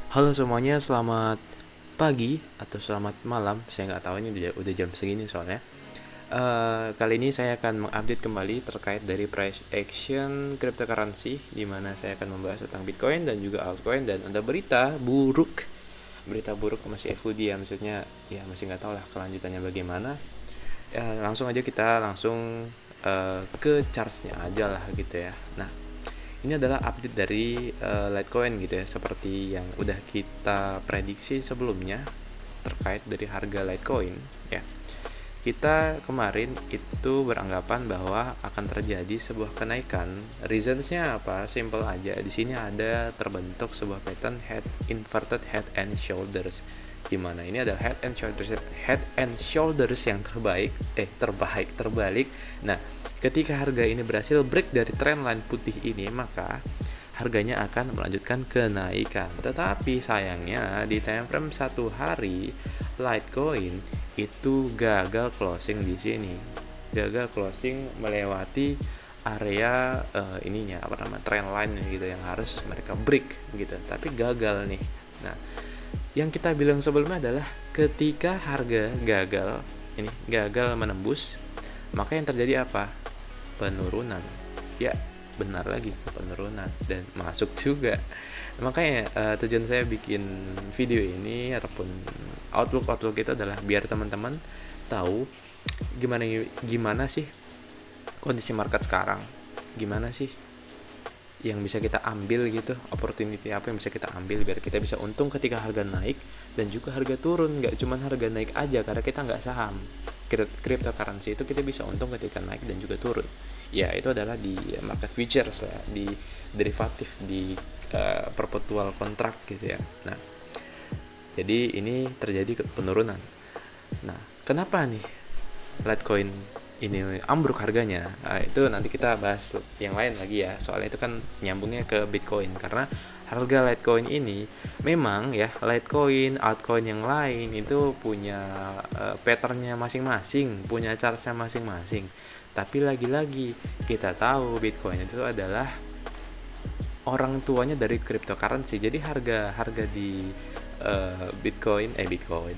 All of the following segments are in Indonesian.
Halo semuanya, selamat pagi atau selamat malam. Saya nggak tahu ini udah jam segini soalnya. Kali ini saya akan mengupdate kembali terkait dari price action cryptocurrency, di mana saya akan membahas tentang Bitcoin dan juga altcoin, dan ada berita buruk. Berita buruk masih FUD ya, maksudnya ya masih nggak tahu lah kelanjutannya bagaimana. Langsung aja kita langsung ke chartsnya aja lah gitu ya. Nah, ini adalah update dari Litecoin gitu ya, seperti yang udah kita prediksi sebelumnya terkait dari harga Litecoin ya. Kita kemarin itu beranggapan bahwa akan terjadi sebuah kenaikan. Reasonsnya apa? Simple aja. Di sini ada terbentuk sebuah pattern inverted head and shoulders. Di mana ini adalah head and shoulders yang terbalik. Nah, ketika harga ini berhasil break dari trendline putih ini, maka harganya akan melanjutkan kenaikan. Tetapi sayangnya di time frame 1 hari, Litecoin itu gagal closing di sini. Gagal closing melewati area trendline gitu yang harus mereka break gitu. Tapi gagal nih. Nah, yang kita bilang sebelumnya adalah ketika harga gagal menembus, maka yang terjadi apa? Penurunan. Ya, benar lagi, penurunan dan masuk juga. Makanya tujuan saya bikin video ini ataupun outlook itu adalah biar teman-teman tahu gimana gimana sih kondisi market sekarang, gimana sih yang bisa kita ambil gitu, opportunity apa yang bisa kita ambil biar kita bisa untung ketika harga naik dan juga harga turun. Nggak cuma harga naik aja karena kita nggak saham cryptocurrency, itu kita bisa untung ketika naik dan juga turun. Ya, itu adalah di market futures ya, di derivatif, di perpetual kontrak gitu ya. Nah, jadi ini terjadi penurunan. Nah, kenapa nih Litecoin ini ambruk harganya? Nah, itu nanti kita bahas yang lain lagi ya, soalnya itu kan nyambungnya ke Bitcoin. Karena harga Litecoin ini memang ya, Litecoin, altcoin yang lain itu punya patternnya masing-masing, punya chartnya masing-masing. Tapi lagi-lagi kita tahu Bitcoin itu adalah orang tuanya dari cryptocurrency. Jadi harga di Bitcoin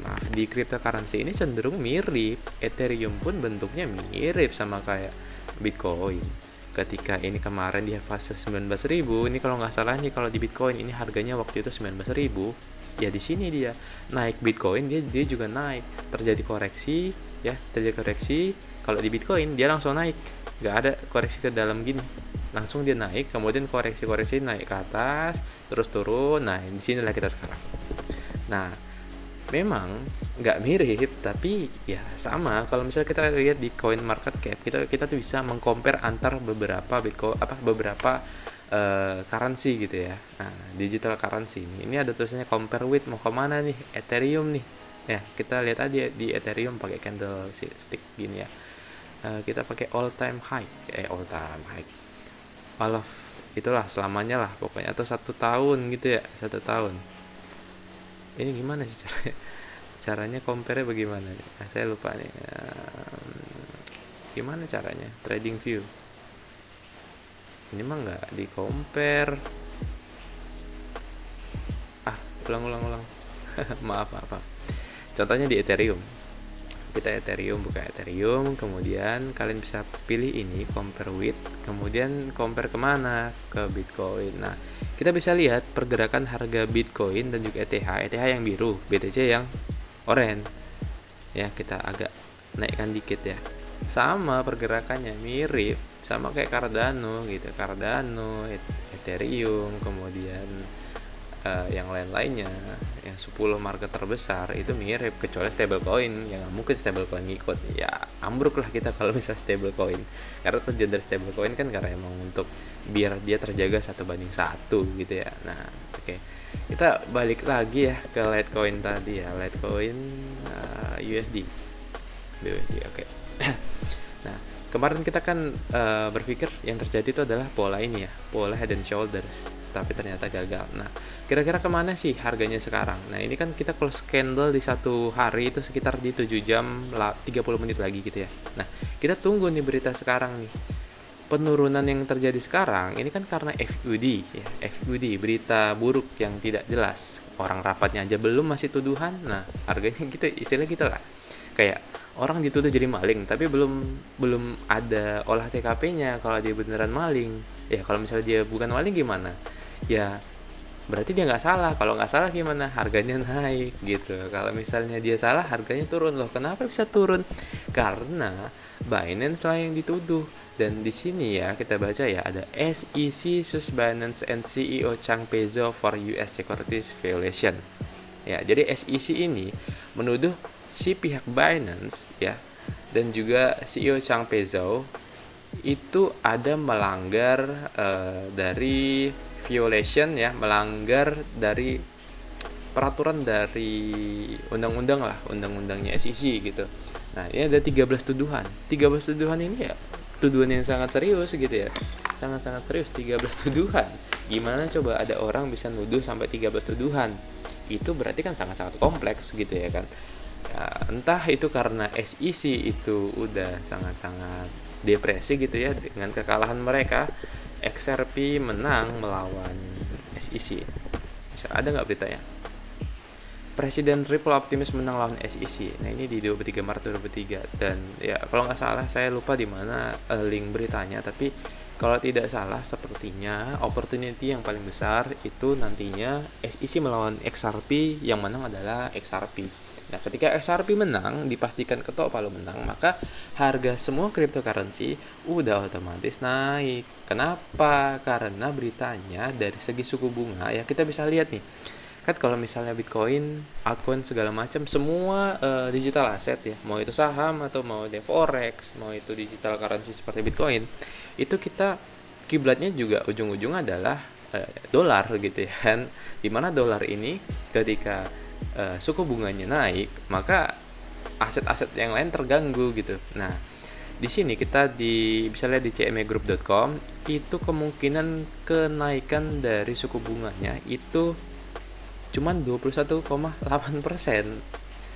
maaf, di cryptocurrency ini cenderung mirip. Ethereum pun bentuknya mirip sama kayak Bitcoin. Ketika ini kemarin di fase 19.000, ini kalau nggak salah nih, kalau di Bitcoin ini harganya waktu itu 19.000. Ya di sini dia naik, Bitcoin dia juga naik. Terjadi koreksi ya, terjadi koreksi. Kalau di Bitcoin dia langsung naik, nggak ada koreksi ke dalam gini, langsung dia naik, kemudian koreksi naik ke atas, terus turun. Nah, di sinilah kita sekarang. Nah, memang nggak mirip, tapi ya sama. Kalau misalnya kita lihat di coin market cap, kita tuh bisa mengcompare antar beberapa beberapa currency gitu ya. Nah, digital currency ini ada tulisannya compare with, mau kemana nih? Ethereum nih. Ya, kita lihat aja di Ethereum pakai candlestick gini ya. Kita pakai all time high, all of itulah selamanya lah pokoknya, atau 1 tahun gitu ya, 1 tahun. Ini gimana sih caranya compare bagaimana? Saya lupa nih. Gimana caranya trading view? Ini mah nggak di compare. Ulang. maaf. Contohnya di Ethereum. Kita buka Ethereum, kemudian kalian bisa pilih ini compare with, kemudian compare kemana, ke Bitcoin. Nah, kita bisa lihat pergerakan harga Bitcoin dan juga ETH yang biru, BTC yang oranye ya. Kita agak naikkan dikit ya, sama pergerakannya mirip sama kayak Cardano gitu. Cardano, Ethereum, kemudian yang lain-lainnya, yang 10 market terbesar itu mirip, kecuali stablecoin yang nggak mungkin stablecoin ngikut ya. Ambruk lah kita kalau misalnya stablecoin, karena tujuan dari stablecoin kan karena emang untuk biar dia terjaga 1:1 gitu ya. Nah, oke. Kita balik lagi ya ke Litecoin tadi ya, Litecoin USD BUSD. Oke. Nah, kemarin kita kan berpikir yang terjadi itu adalah pola ini ya, pola head and shoulders, tapi ternyata gagal. Nah, kira-kira kemana sih harganya sekarang? Nah, ini kan kita close candle di 1 hari itu sekitar di 7 jam 30 menit lagi gitu ya. Nah, kita tunggu nih berita sekarang nih. penurunan yang terjadi sekarang ini kan karena FUD ya, FUD berita buruk yang tidak jelas. Orang rapatnya aja belum masih tuduhan. Nah, harganya gitu, istilah gitu lah. Kayak orang dituduh jadi maling tapi belum belum ada olah TKP-nya kalau dia beneran maling. Ya kalau misalnya dia bukan maling gimana? Ya berarti dia nggak salah. Kalau nggak salah gimana? Harganya naik gitu. Kalau misalnya dia salah, harganya turun. Loh, kenapa bisa turun? Karena Binance lah yang dituduh. Dan di sini ya kita baca ya, ada SEC sues Binance and CEO Chang Peizo for US Securities Violation. Ya, jadi SEC ini menuduh si pihak Binance ya dan juga CEO Chang Peizo itu ada melanggar dari violation ya, melanggar dari peraturan dari undang-undang lah, undang-undangnya SEC gitu. Nah, ini ada 13 tuduhan. 13 tuduhan ini ya tuduhan yang sangat serius gitu ya. Sangat-sangat serius, 13 tuduhan. Gimana coba ada orang bisa nuduh sampai 13 tuduhan? Itu berarti kan sangat-sangat kompleks gitu ya kan. Ya, entah itu karena SEC itu udah sangat-sangat depresi gitu ya dengan kekalahan mereka. XRP menang melawan SEC. Bisa ada nggak beritanya? Presiden Ripple Optimus menang lawan SEC. Nah, ini di 23 Maret 2003 dan ya kalau nggak salah saya lupa di mana link beritanya, tapi kalau tidak salah sepertinya opportunity yang paling besar itu nantinya SEC melawan XRP, yang menang adalah XRP. Nah, ketika XRP menang, dipastikan ketok palu menang, maka harga semua cryptocurrency udah otomatis naik. Kenapa? Karena beritanya dari segi suku bunga ya kita bisa lihat nih. Kan kalau misalnya Bitcoin, altcoin segala macam semua digital asset ya, mau itu saham atau mau itu forex, mau itu digital currency seperti Bitcoin, itu kita kiblatnya juga ujung-ujung adalah dolar gitu ya kan. Dimana dolar ini ketika suku bunganya naik, maka aset-aset yang lain terganggu gitu. Nah, di sini kita bisa lihat di cmegroup.com itu kemungkinan kenaikan dari suku bunganya itu cuman 21,8%.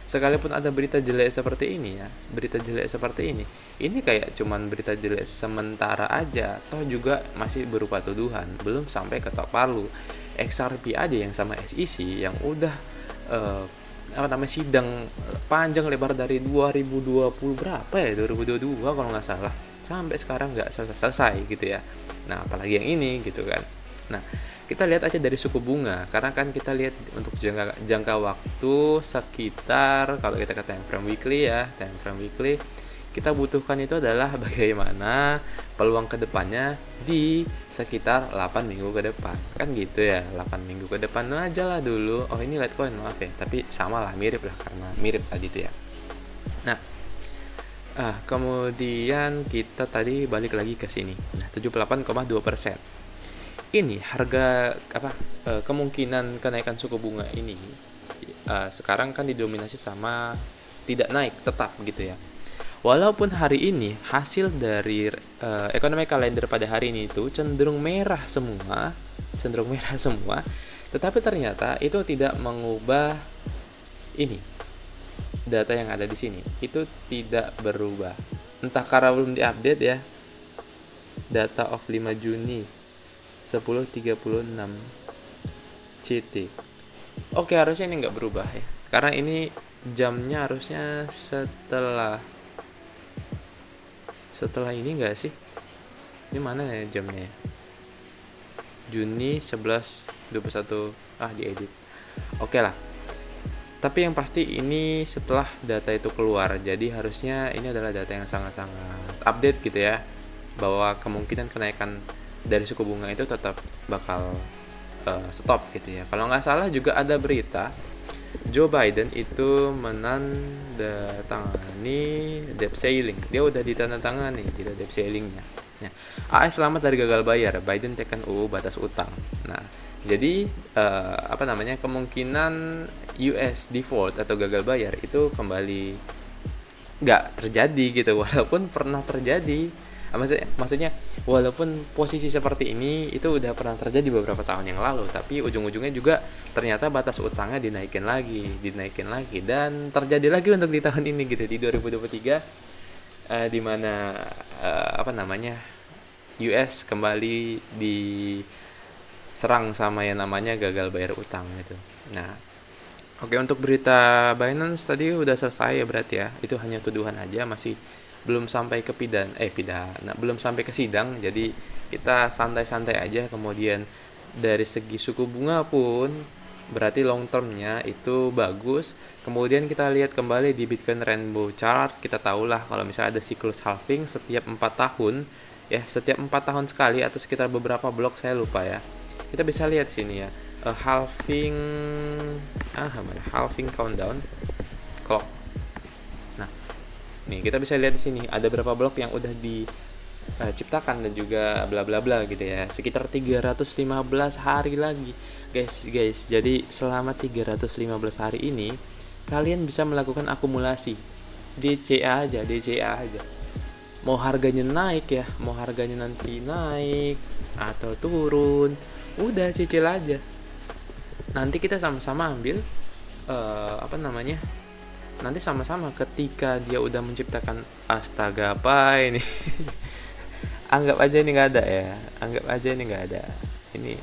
Sekalipun ada berita jelek seperti ini ya, berita jelek seperti ini kayak cuman berita jelek sementara aja, toh juga masih berupa tuduhan, belum sampai ketok palu. XRP aja yang sama SEC yang udah sidang panjang lebar dari 2020 berapa ya, 2022 kalau nggak salah, sampai sekarang nggak selesai gitu ya. Nah, apalagi yang ini gitu kan. Nah, kita lihat aja dari suku bunga, karena kan kita lihat untuk jangka waktu sekitar, kalau kita ke time frame weekly ya, time frame weekly kita butuhkan itu adalah bagaimana peluang kedepannya di sekitar 8 minggu ke depan, kan gitu ya. 8 minggu ke depan aja lah dulu. Oh, ini Litecoin, maaf ya, tapi sama lah, mirip lah, karena mirip tadi itu ya. Nah, kemudian kita tadi balik lagi ke sini. Nah, 78,2%. Ini harga kemungkinan kenaikan suku bunga ini sekarang kan didominasi sama tidak naik tetap gitu ya. Walaupun hari ini hasil dari economic calendar pada hari ini itu cenderung merah semua, tetapi ternyata itu tidak mengubah ini data yang ada di sini, itu tidak berubah. Entah karena belum diupdate ya. Data of 5 Juni 10.36 CT. Oke, harusnya ini nggak berubah ya, karena ini jamnya harusnya setelah ini nggak sih? Ini mana ya jamnya ya? Juni 11.21 diedit. Oke lah. Tapi yang pasti ini setelah data itu keluar, jadi harusnya ini adalah data yang sangat-sangat update gitu ya, bahwa kemungkinan kenaikan dari suku bunga itu tetap bakal stop gitu ya. Kalau nggak salah juga ada berita Joe Biden itu menandatangani debt ceiling. Dia udah ditandatangani debt ceilingnya. Ya. AS selamat dari gagal bayar. Biden tekan UU batas utang. Nah, jadi kemungkinan US default atau gagal bayar itu kembali nggak terjadi gitu, walaupun pernah terjadi. Maksudnya walaupun posisi seperti ini itu udah pernah terjadi beberapa tahun yang lalu, tapi ujung-ujungnya juga ternyata batas utangnya dinaikin lagi dan terjadi lagi untuk di tahun ini gitu, di 2023 di mana US kembali diserang sama yang namanya gagal bayar utang gitu. Nah, oke, untuk berita Binance tadi udah selesai ya berarti ya. Itu hanya tuduhan aja, masih belum sampai ke pidana, belum sampai ke sidang. Jadi kita santai-santai aja. Kemudian dari segi suku bunga pun berarti long termnya itu bagus. Kemudian kita lihat kembali di Bitcoin Rainbow Chart, kita tahulah kalau misalnya ada siklus halving setiap 4 tahun ya, setiap 4 tahun sekali atau sekitar beberapa blok, saya lupa ya. Kita bisa lihat sini ya, halving halving countdown clock. Nah, nih kita bisa lihat di sini ada berapa blok yang udah diciptakan dan juga bla bla bla gitu ya. Sekitar 315 hari lagi. Guys, jadi selama 315 hari ini kalian bisa melakukan akumulasi DCA aja. Mau harganya naik ya, mau harganya nanti naik atau turun, udah cicil aja. Nanti kita sama-sama ambil nanti sama-sama ketika dia udah menciptakan, astaga apa ini. Anggap aja ini nggak ada ya, ini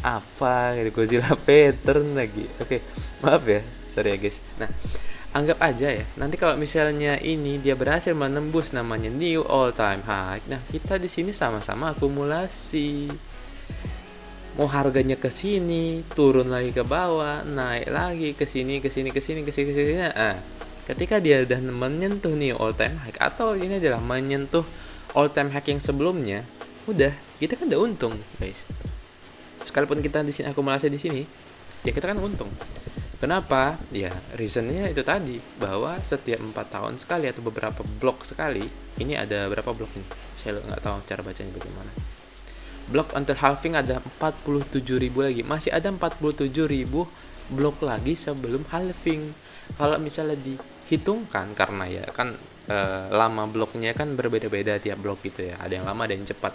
apa gitu, Godzilla pattern lagi. Oke, maaf ya, sorry ya guys. Nah, anggap aja ya, nanti kalau misalnya ini dia berhasil menembus namanya new all time high, nah kita di sini sama-sama akumulasi. Mau harganya ke sini, turun lagi ke bawah, naik lagi ke sini. Nah, ketika dia udah menyentuh new all time high atau ini adalah menyentuh all time high yang sebelumnya, udah kita kan udah untung, guys. Sekalipun kita di sini akumulasi di sini, ya kita kan untung. Kenapa? Ya, reasonnya itu tadi, bahwa setiap 4 tahun sekali atau beberapa blok sekali, ini ada berapa blok ini? Saya nggak tahu cara bacanya bagaimana. Blok until halving ada 47.000 lagi. Masih ada 47.000 blok lagi sebelum halving. Kalau misalnya dihitungkan, karena ya kan lama bloknya kan berbeda-beda tiap blok gitu ya. Ada yang lama, ada yang cepat.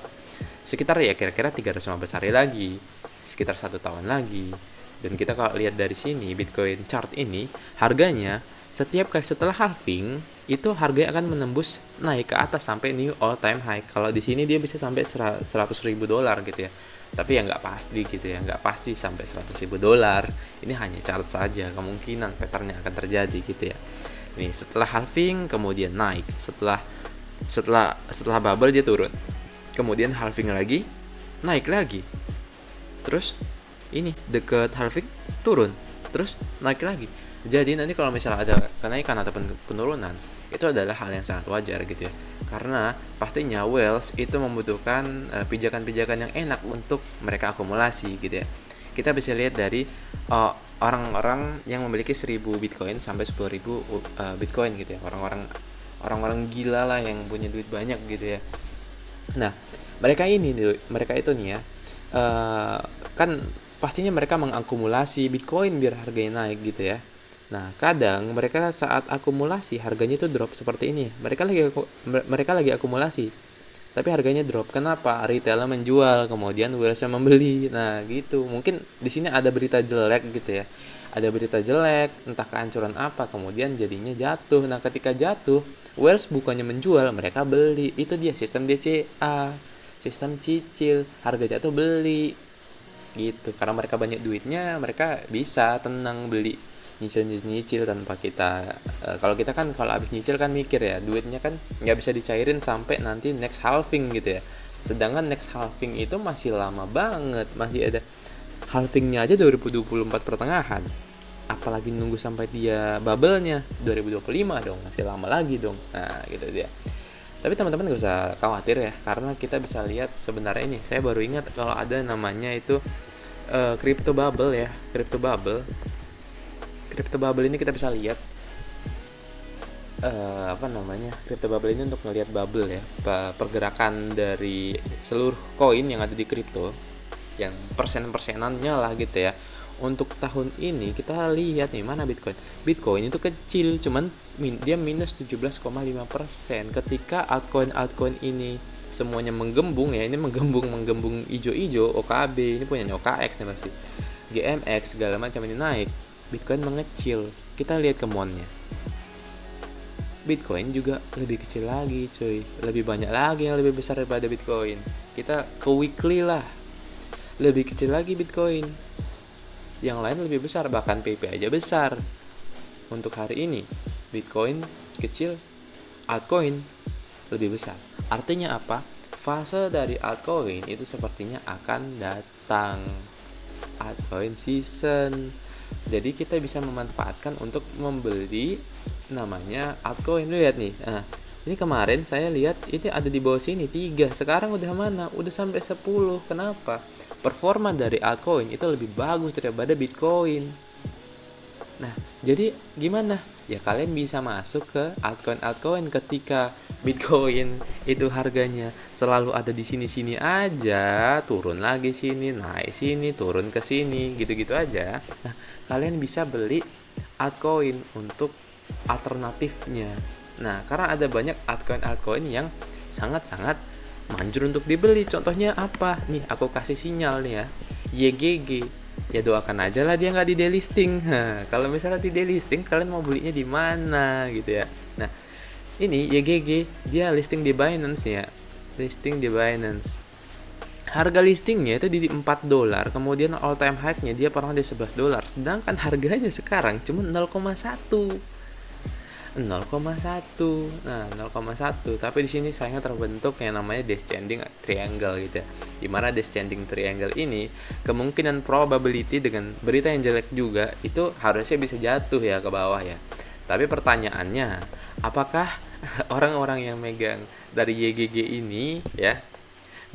Sekitar ya kira-kira 315 hari lagi, sekitar 1 tahun lagi. Dan kita kalau lihat dari sini Bitcoin chart ini, harganya setiap kali setelah halving itu harganya akan menembus naik ke atas sampai new all time high. Kalau di sini dia bisa sampai $100.000 gitu ya. Tapi ya nggak pasti gitu ya, nggak pasti sampai $100.000. Ini hanya chart saja, kemungkinan patternnya akan terjadi gitu ya. Nih, setelah halving kemudian naik, setelah bubble dia turun, kemudian halving lagi, naik lagi, terus ini deket halving turun, terus naik lagi. Jadi nanti kalau misalnya ada kenaikan ataupun penurunan, itu adalah hal yang sangat wajar gitu ya, karena pastinya whales itu membutuhkan pijakan-pijakan yang enak untuk mereka akumulasi gitu ya. Kita bisa lihat dari orang-orang yang memiliki 1.000 Bitcoin sampai 10.000 Bitcoin gitu ya, orang-orang gila lah yang punya duit banyak gitu ya. Nah, mereka itu nih ya, kan pastinya mereka mengakumulasi Bitcoin biar harganya naik gitu ya. Nah, kadang mereka saat akumulasi harganya itu drop seperti ini. Mereka lagi akumulasi, tapi harganya drop. Kenapa? Retailer menjual, kemudian whales membeli. Nah, gitu. Mungkin di sini ada berita jelek gitu ya. Ada berita jelek, entah kehancuran apa, kemudian jadinya jatuh. Nah, ketika jatuh, whales bukannya menjual, mereka beli. Itu dia sistem DCA, sistem cicil, harga jatuh beli. Gitu. Karena mereka banyak duitnya, mereka bisa tenang beli, nyicil tanpa kita kalau kita kan kalau habis nyicil kan mikir ya, duitnya kan nggak bisa dicairin sampai nanti next halving gitu ya. Sedangkan next halving itu masih lama banget, masih ada halvingnya aja 2024 pertengahan, apalagi nunggu sampai dia bubble-nya 2025 dong, masih lama lagi dong. Nah gitu dia. Tapi teman-teman gak usah khawatir ya, karena kita bisa lihat sebenarnya ini, saya baru ingat kalau ada namanya itu crypto bubble ya, crypto bubble ini kita bisa lihat crypto bubble ini untuk melihat bubble ya, pergerakan dari seluruh koin yang ada di kripto, yang persenannya lah gitu ya. Untuk tahun ini kita lihat nih, mana Bitcoin itu kecil, cuman dia minus 17,5%. Ketika altcoin ini semuanya menggembung ya, ini menggembung ijo-ijo, OKB ini punya OKX nih pasti, GMX segala macam ini naik, Bitcoin mengecil. Kita lihat kemonnya, Bitcoin juga lebih kecil lagi cuy, lebih banyak lagi yang lebih besar daripada Bitcoin. kita ke weekly lah, lebih kecil lagi Bitcoin, yang lain lebih besar, bahkan PP aja besar. Untuk hari ini Bitcoin kecil, altcoin lebih besar. Artinya apa? Fase dari altcoin itu sepertinya akan datang, altcoin season. Jadi kita bisa memanfaatkan untuk membeli namanya altcoin. Lu lihat nih, nah, ini kemarin saya lihat ini ada di bawah sini 3, sekarang udah mana? Udah sampai 10. Kenapa? Performa dari altcoin itu lebih bagus daripada Bitcoin. Nah, jadi gimana? Ya kalian bisa masuk ke altcoin ketika Bitcoin itu harganya selalu ada di sini-sini aja, turun lagi sini, naik sini, turun ke sini, gitu-gitu aja. Nah, kalian bisa beli altcoin untuk alternatifnya. Nah, karena ada banyak altcoin yang sangat-sangat manjur untuk dibeli. Contohnya apa? Nih, aku kasih sinyal nih ya. YGG. Ya doakan aja lah dia nggak di delisting. Kalau misalnya di delisting, kalian mau belinya di mana gitu ya. Nah, ini YGG dia listing di Binance ya. Listing di Binance. Harga listingnya itu di $4, kemudian all time high-nya dia pernah di $11, sedangkan harganya sekarang cuma 0,1. 0,1. Nah, 0,1. Tapi di sini sayangnya terbentuk yang namanya descending triangle gitu ya. Di mana descending triangle ini kemungkinan probability dengan berita yang jelek juga itu harusnya bisa jatuh ya ke bawah ya. Tapi pertanyaannya, apakah orang-orang yang megang dari YGG ini ya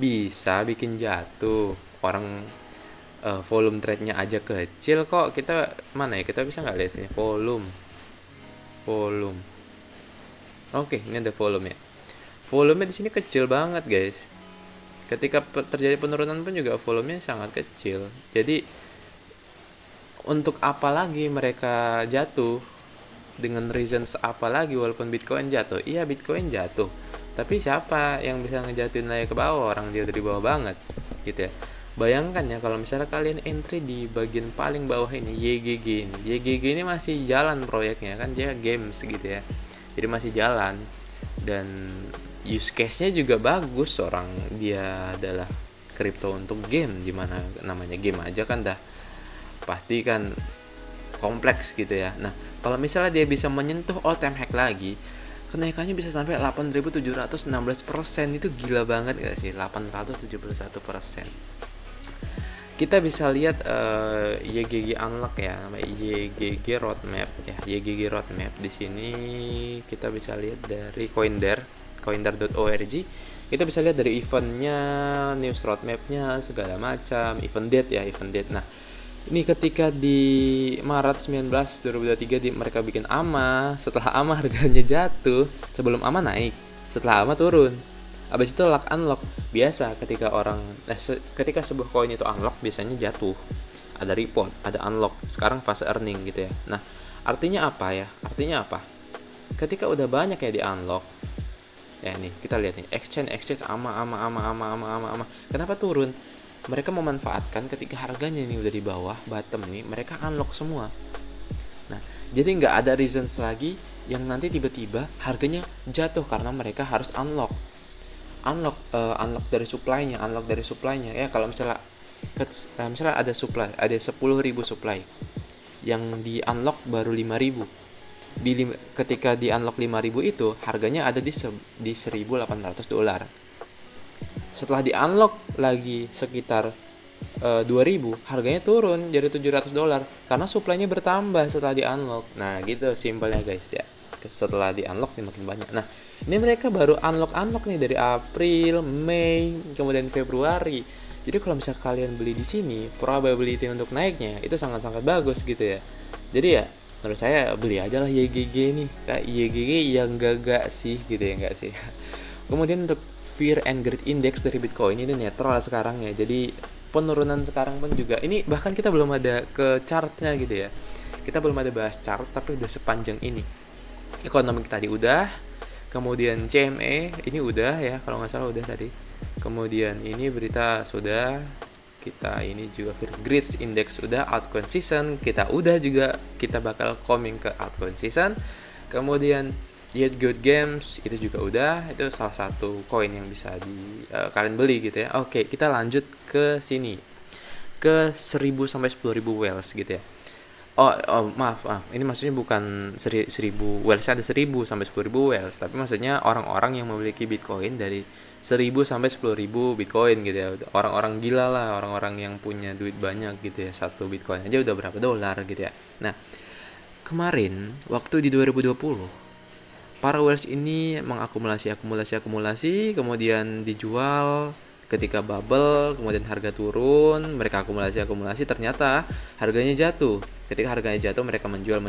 bisa bikin jatuh? Orang volume trade-nya aja kecil kok. Kita mana ya? Kita bisa nggak lihat sini volume. Oke, ini ada volume ya. Volumenya di sini kecil banget, guys. Ketika terjadi penurunan pun juga volumenya sangat kecil. Jadi untuk apa lagi mereka jatuh? Dengan reasons apa lagi walaupun Bitcoin jatuh? Iya, Bitcoin jatuh. Tapi siapa yang bisa ngejatuhin lagi ke bawah? Orang dia udah di bawah banget, gitu ya. Bayangkan ya kalau misalnya kalian entry di bagian paling bawah ini YGG ini. YGG ini masih jalan proyeknya kan, dia games gitu ya. Jadi masih jalan dan use case-nya juga bagus. Orang dia adalah crypto untuk game, dimana namanya game aja kan dah pasti kan kompleks gitu ya. Nah, kalau misalnya dia bisa menyentuh all time high lagi, kenaikannya bisa sampai 8.716%. Itu gila banget gak sih? 871%. Kita bisa lihat YGG unlock ya, namanya YGG roadmap ya. YGG roadmap di sini kita bisa lihat dari coindar.org. Kita bisa lihat dari eventnya, news roadmapnya, segala macam, event date. Nah, ini ketika di Maret 19 2023 mereka bikin AMA. Setelah AMA harganya jatuh, sebelum AMA naik, setelah AMA turun. Abis itu lock unlock. Biasa ketika sebuah koin itu unlock biasanya jatuh, ada report, ada unlock. Sekarang fase earning gitu ya. Nah, artinya apa ya? Artinya apa? Ketika udah banyak ya di unlock, ya nih kita lihat nih exchange ama. Kenapa turun? Mereka memanfaatkan ketika harganya ini udah di bawah bottom nih, mereka unlock semua. Nah, jadi nggak ada reasons lagi yang nanti tiba-tiba harganya jatuh karena mereka harus unlock dari supply-nya ya. Kalau misalnya ada supply, ada 10.000 supply yang di unlock baru 5.000. Ketika di unlock 5.000 itu harganya ada di $1.800. Setelah di unlock lagi sekitar 2.000, harganya turun jadi $700 karena supply-nya bertambah setelah di unlock. Nah, gitu simpelnya guys ya. Setelah di unlock nih makin banyak. Nah, ini mereka baru unlock nih dari April, Mei, kemudian Februari. Jadi kalau misalnya kalian beli di sini, probability untuk naiknya itu sangat-sangat bagus gitu ya. Jadi ya menurut saya beli aja lah YGG nih. Kayak YGG yang gak sih gitu ya, enggak sih. Kemudian untuk Fear and Greed Index dari Bitcoin ini netral sekarang ya. Jadi penurunan sekarang pun juga ini bahkan kita belum ada ke chartnya gitu ya. Kita belum ada bahas chart tapi udah sepanjang ini. Ekonomi tadi udah, kemudian CME ini udah ya, kalau nggak salah udah tadi. Kemudian ini berita sudah, kita ini juga Greed Index udah, altcoin season kita udah juga, kita bakal coming ke altcoin season. Kemudian Yet Good Games itu juga udah, itu salah satu koin yang bisa kalian beli gitu ya. Oke, kita lanjut ke sini, ke 1000 sampai 10.000 whales gitu ya. Maaf, ini maksudnya bukan 1000 whales, ada 1000 sampai 10.000 whales, tapi maksudnya orang-orang yang memiliki Bitcoin dari 1000 sampai 10.000 Bitcoin gitu ya. Orang-orang gila lah, orang-orang yang punya duit banyak gitu ya. Satu Bitcoin aja udah berapa dolar gitu ya. Nah, kemarin waktu di 2020, para whales ini akumulasi, kemudian dijual ketika bubble, kemudian harga turun, mereka akumulasi, ternyata harganya jatuh. Ketika harganya jatuh, mereka menjual,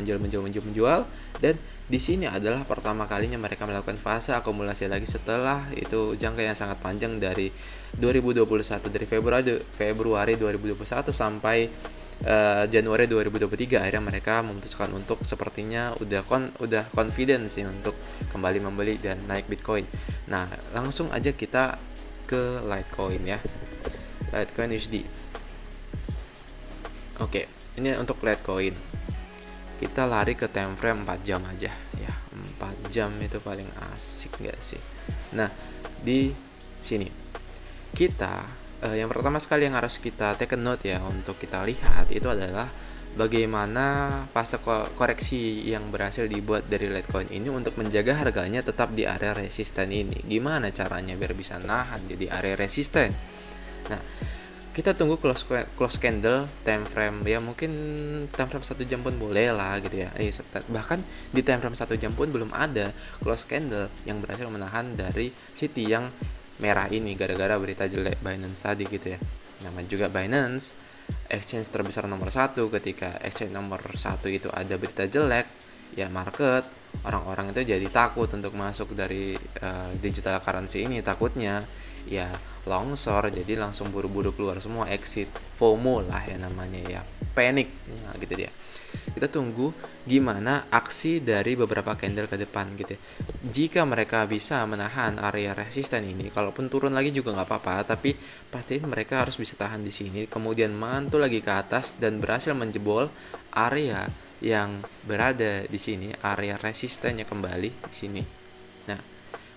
dan di sini adalah pertama kalinya mereka melakukan fase akumulasi lagi setelah itu jangka yang sangat panjang dari 2021, dari Februari 2021 sampai Januari 2023. Akhirnya mereka memutuskan untuk, sepertinya udah confident sih untuk kembali membeli dan naik Bitcoin. Nah, langsung aja kita ke Litecoin ya. Litecoin USD. Oke, ini untuk Litecoin. Kita lari ke time frame 4 jam aja ya. 4 jam itu paling asik gak sih? Nah, di sini kita yang pertama sekali yang harus kita take a note ya, untuk kita lihat itu adalah bagaimana fase koreksi yang berhasil dibuat dari Litecoin ini untuk menjaga harganya tetap di area resisten ini. Gimana caranya biar bisa nahan di area resisten? Nah, kita tunggu close candle time frame ya, mungkin time frame 1 jam pun boleh lah gitu ya. Bahkan di time frame 1 jam pun belum ada close candle yang berhasil menahan dari City yang merah ini gara-gara berita jelek Binance tadi gitu ya. Nama juga Binance, exchange terbesar nomor 1. Ketika exchange nomor 1 itu ada berita jelek, ya market, orang-orang itu jadi takut untuk masuk dari digital currency ini. Takutnya ya longsor, jadi langsung buru-buru keluar semua, exit, FOMO lah ya namanya ya, panic nah, gitu dia. Kita tunggu gimana aksi dari beberapa candle ke depan gitu ya. Jika mereka bisa menahan area resisten ini, kalaupun turun lagi juga nggak apa-apa, tapi pastiin mereka harus bisa tahan di sini, kemudian mantul lagi ke atas dan berhasil menjebol area yang berada di sini, area resistennya kembali di sini. Nah,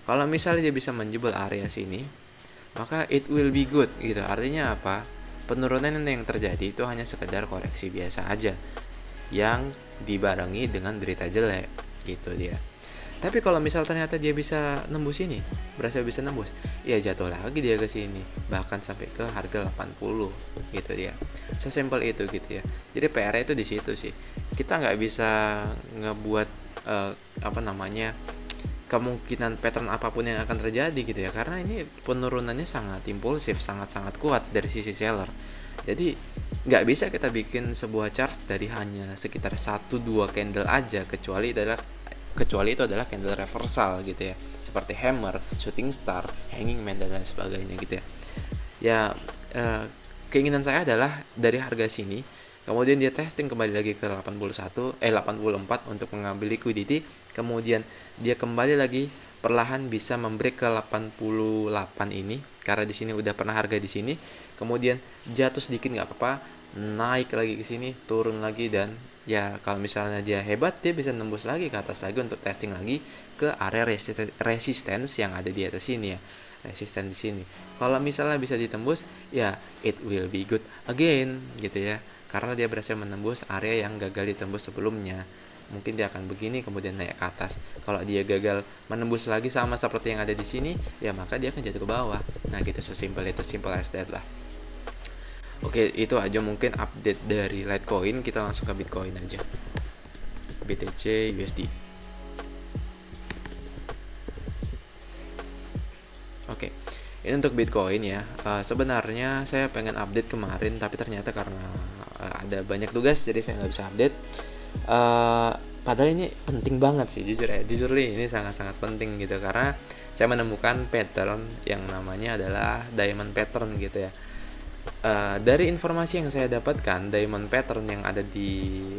kalau misalnya dia bisa menjebol area sini, maka it will be good gitu. Artinya apa? Penurunan yang terjadi itu hanya sekedar koreksi biasa aja yang dibarengi dengan berita jelek gitu dia. Tapi kalau misal ternyata dia bisa nembus ini, berhasil bisa nembus, ya jatuh lagi dia ke sini, bahkan sampai ke harga 80 gitu dia. Sesimpel itu gitu ya. Jadi PR itu di situ sih. Kita nggak bisa ngebuat kemungkinan pattern apapun yang akan terjadi gitu ya, karena ini penurunannya sangat impulsif, sangat-sangat kuat dari sisi seller. Jadi nggak bisa kita bikin sebuah chart dari hanya sekitar 1-2 candle aja, kecuali itu adalah candle reversal gitu ya, seperti hammer, shooting star, hanging man dan lain sebagainya gitu ya. Keinginan saya adalah dari harga sini kemudian dia testing kembali lagi ke 84 untuk mengambil liquidity, kemudian dia kembali lagi perlahan bisa membreak ke 88 ini, karena di sini udah pernah harga di sini, kemudian jatuh sedikit nggak apa-apa, naik lagi ke sini, turun lagi, dan ya kalau misalnya dia hebat dia bisa nembus lagi ke atas lagi untuk testing lagi ke area resistance yang ada di atas sini ya, resisten di sini. Kalau misalnya bisa ditembus, ya it will be good again gitu ya, karena dia berhasil menembus area yang gagal ditembus sebelumnya. Mungkin dia akan begini kemudian naik ke atas. Kalau dia gagal menembus lagi sama seperti yang ada di sini, ya maka dia akan jatuh ke bawah. Nah gitu, sesimpel itu, simple as that lah. Oke, itu aja mungkin update dari Litecoin. Kita langsung ke Bitcoin aja. BTC USD. Oke, ini untuk Bitcoin ya. Sebenarnya saya pengen update kemarin, tapi ternyata karena ada banyak tugas jadi saya nggak bisa update. Padahal ini penting banget sih, jujur ini sangat-sangat penting gitu, karena saya menemukan pattern yang namanya adalah diamond pattern gitu ya. Dari informasi yang saya dapatkan, diamond pattern yang ada di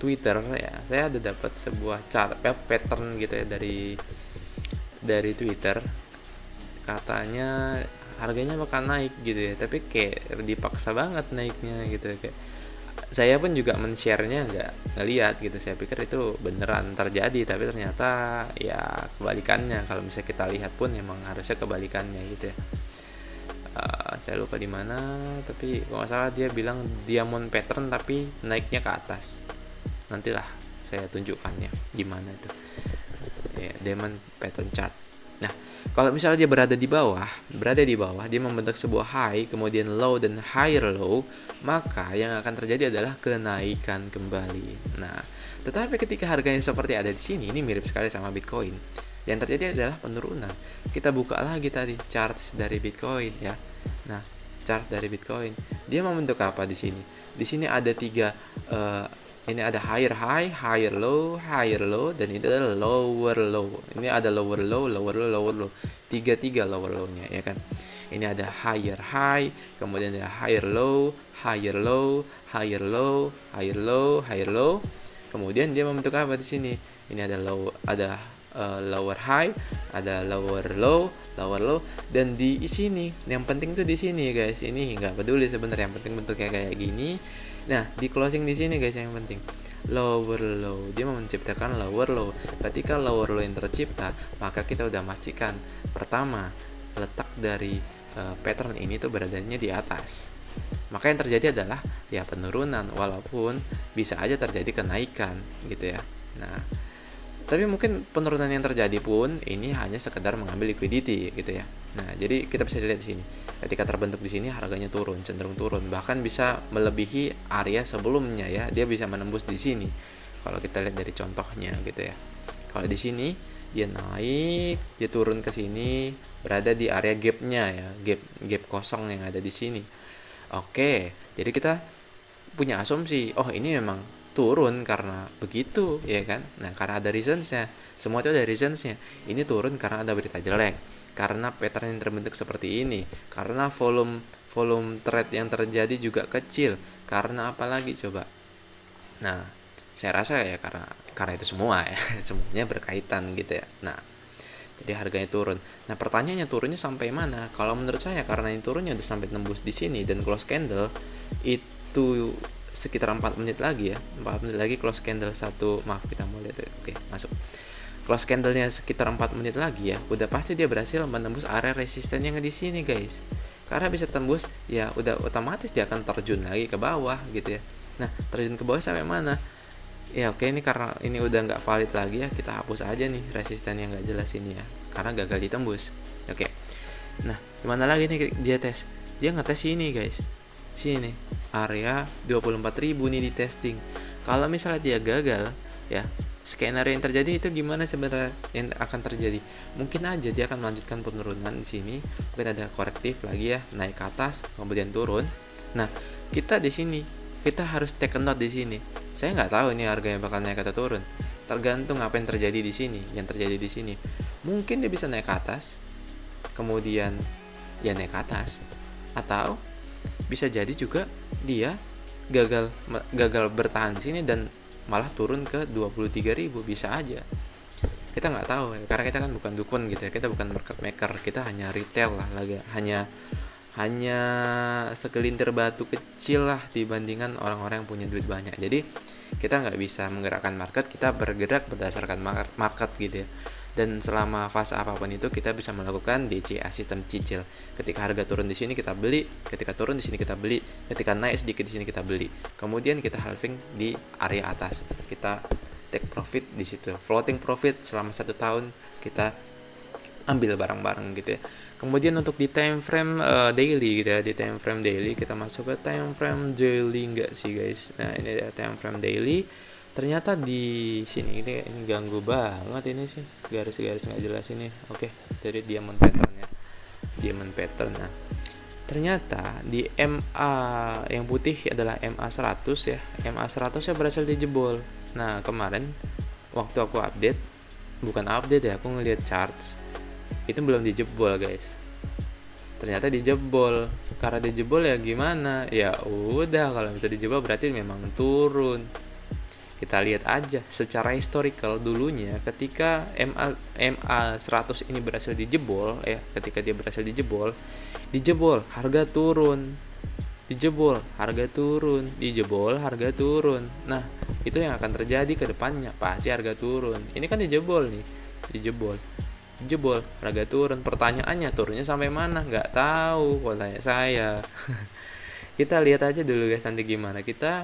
Twitter ya, saya ada dapat sebuah chart pattern gitu ya dari Twitter, katanya harganya bakal naik gitu ya, tapi kayak dipaksa banget naiknya gitu ya, kayak saya pun juga men-share-nya nggak ngeliat gitu, saya pikir itu beneran terjadi, tapi ternyata ya kebalikannya. Kalau misalnya kita lihat pun emang harusnya kebalikannya gitu ya. Saya lupa di mana, tapi kalau nggak salah dia bilang diamond pattern tapi naiknya ke atas. Nantilah saya tunjukkannya di mana itu ya, diamond pattern chart. Nah, kalau misalnya dia berada di bawah, dia membentuk sebuah high, kemudian low dan higher low, maka yang akan terjadi adalah kenaikan kembali. Nah, tetapi ketika harganya seperti ada di sini, ini mirip sekali sama Bitcoin. Yang terjadi adalah penurunan. Kita buka lagi tadi charts dari Bitcoin ya. Nah, chart dari Bitcoin, dia membentuk apa di sini? Di sini ada tiga ini ada higher high, higher low, dan ini adalah lower low. Ini ada lower low, lower low, lower low. Tiga lower low-nya ya kan. Ini ada higher high, kemudian ada higher low, higher low, higher low, higher low, higher low. Kemudian dia membentuk apa di sini? Ini ada low, ada lower high, ada lower low, dan di sini yang penting tuh di sini guys. Ini nggak peduli sebenarnya, yang penting bentuknya kayak gini. Nah, di closing di sini guys yang penting lower low, dia mau menciptakan lower low. Ketika lower low yang tercipta, maka kita udah pastikan pertama letak dari pattern ini tuh beradanya di atas. Maka yang terjadi adalah ya penurunan, walaupun bisa aja terjadi kenaikan gitu ya. Nah, tapi mungkin penurunan yang terjadi pun ini hanya sekedar mengambil liquidity gitu ya. Nah, jadi kita bisa lihat di sini. Ketika terbentuk di sini harganya turun, cenderung turun, bahkan bisa melebihi area sebelumnya ya. Dia bisa menembus di sini. Kalau kita lihat dari contohnya gitu ya. Kalau di sini dia naik, dia turun ke sini, berada di area gap-nya ya, gap kosong yang ada di sini. Oke, jadi kita punya asumsi, oh ini memang turun karena begitu ya kan. Nah, karena ada reasons-nya, semua itu ada reasons-nya. Ini turun karena ada berita jelek, karena pattern yang terbentuk seperti ini, karena volume trade yang terjadi juga kecil, karena apa lagi coba. Nah, saya rasa ya karena itu semua ya semuanya berkaitan gitu ya. Nah, jadi harganya turun. Nah, pertanyaannya turunnya sampai mana? Kalau menurut saya karena ini turunnya udah sampai tembus di sini dan close candle itu sekitar 4 menit lagi ya, 4 menit lagi close candle satu, maaf kita mau lihat ya. Oke, masuk. Close candlenya sekitar 4 menit lagi ya, udah pasti dia berhasil menembus area resisten yang di sini guys. Karena bisa tembus ya udah otomatis dia akan terjun lagi ke bawah gitu ya. Nah, terjun ke bawah sampai mana? Ya oke, ini karena ini udah nggak valid lagi ya, kita hapus aja nih resisten yang nggak jelas ini ya, karena gagal ditembus. Oke. Nah, gimana lagi nih dia tes? Dia ngetes ini guys. Sini area 24.000 nih di testing. Kalau misalnya dia gagal ya, skenario yang terjadi itu gimana sebenarnya yang akan terjadi? Mungkin aja dia akan melanjutkan penurunan di sini, mungkin ada korektif lagi ya, naik ke atas kemudian turun. Nah, kita di sini kita harus take a note di sini. Saya nggak tahu ini harganya bakal naik atau turun. Tergantung apa yang terjadi di sini. Yang terjadi di sini, mungkin dia bisa naik ke atas, kemudian ya naik ke atas, atau bisa jadi juga dia gagal bertahan di sini dan malah turun ke 23.000, bisa aja. Kita nggak tahu ya, karena kita kan bukan dukun gitu ya, kita bukan market maker, kita hanya retail lah, hanya segelintir batu kecil lah dibandingkan orang-orang yang punya duit banyak. Jadi kita nggak bisa menggerakkan market, kita bergerak berdasarkan market gitu ya. Dan selama fase apapun itu kita bisa melakukan DCA, sistem cicil. Ketika harga turun di sini kita beli, ketika turun di sini kita beli, ketika naik sedikit di sini kita beli. Kemudian kita halving di area atas, kita take profit di situ, floating profit selama 1 tahun kita ambil barang-barang gitu ya. Kemudian untuk di time frame daily gitu ya, di time frame daily kita masuk ke time frame daily enggak sih guys. Nah, ini ada time frame daily. Ternyata di sini ini ganggu banget ini sih, garis-garis nggak jelas ini. Oke, jadi diamond pattern ya, diamond pattern. Nah, ternyata di MA yang putih adalah MA 100 ya, MA 100 ya berhasil dijebol. Nah, kemarin waktu aku bukan update ya, aku ngeliat charts itu belum dijebol guys. Ternyata dijebol. Karena dijebol ya gimana? Ya udah, kalau bisa dijebol berarti memang turun. Kita lihat aja secara historical dulunya ketika MA 100 ini berhasil dijebol ya, ketika dia berhasil dijebol harga turun. dijebol, harga turun, dijebol, harga turun. Nah, itu yang akan terjadi ke depannya, pasti harga turun. Ini kan dijebol nih, dijebol, jebol, harga turun. Pertanyaannya turunnya sampai mana? Nggak tahu, kalau tanya saya. Kita lihat aja dulu guys nanti gimana. Kita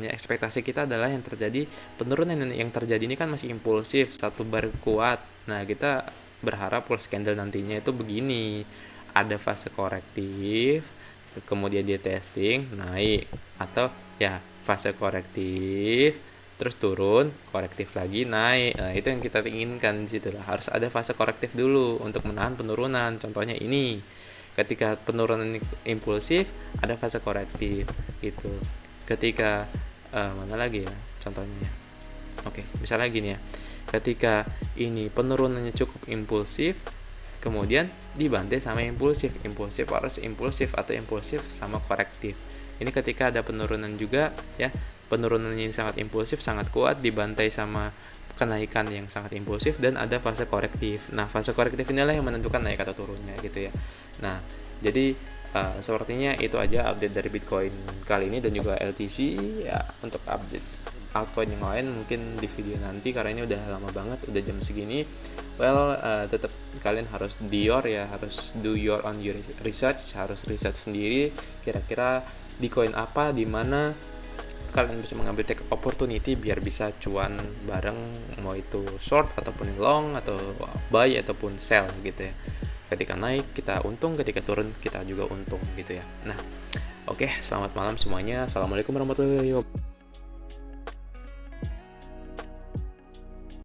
ekspektasi kita adalah yang terjadi, penurunan yang terjadi ini kan masih impulsif, satu bar kuat. Nah, kita berharap close candle nantinya itu begini, ada fase korektif, kemudian dia testing naik, atau ya fase korektif terus turun, korektif lagi naik. Nah, itu yang kita inginkan di situ lah. Harus ada fase korektif dulu untuk menahan penurunan. Contohnya ini. Ketika penurunan impulsif, ada fase korektif gitu. Ketika mana lagi ya contohnya. Oke, bisa lagi nih ya. Ketika ini penurunannya cukup impulsif, kemudian dibantai sama impulsif harus impulsif atau impulsif sama korektif. Ini ketika ada penurunan juga ya, penurunannya yang sangat impulsif, sangat kuat, dibantai sama kenaikan yang sangat impulsif, dan ada fase korektif. Nah, fase korektif inilah yang menentukan naik atau turunnya gitu ya. Nah, jadi sepertinya itu aja update dari Bitcoin kali ini dan juga LTC ya. Untuk update altcoin yang lain mungkin di video nanti, karena ini udah lama banget, udah jam segini. Tetap kalian harus harus do your own research, harus research sendiri kira-kira di coin apa, di mana kalian bisa mengambil take opportunity biar bisa cuan bareng, mau itu short ataupun long, atau buy ataupun sell gitu ya. Ketika naik kita untung, ketika turun kita juga untung gitu ya. Nah, oke, selamat malam semuanya. Assalamualaikum warahmatullahi wabarakatuh.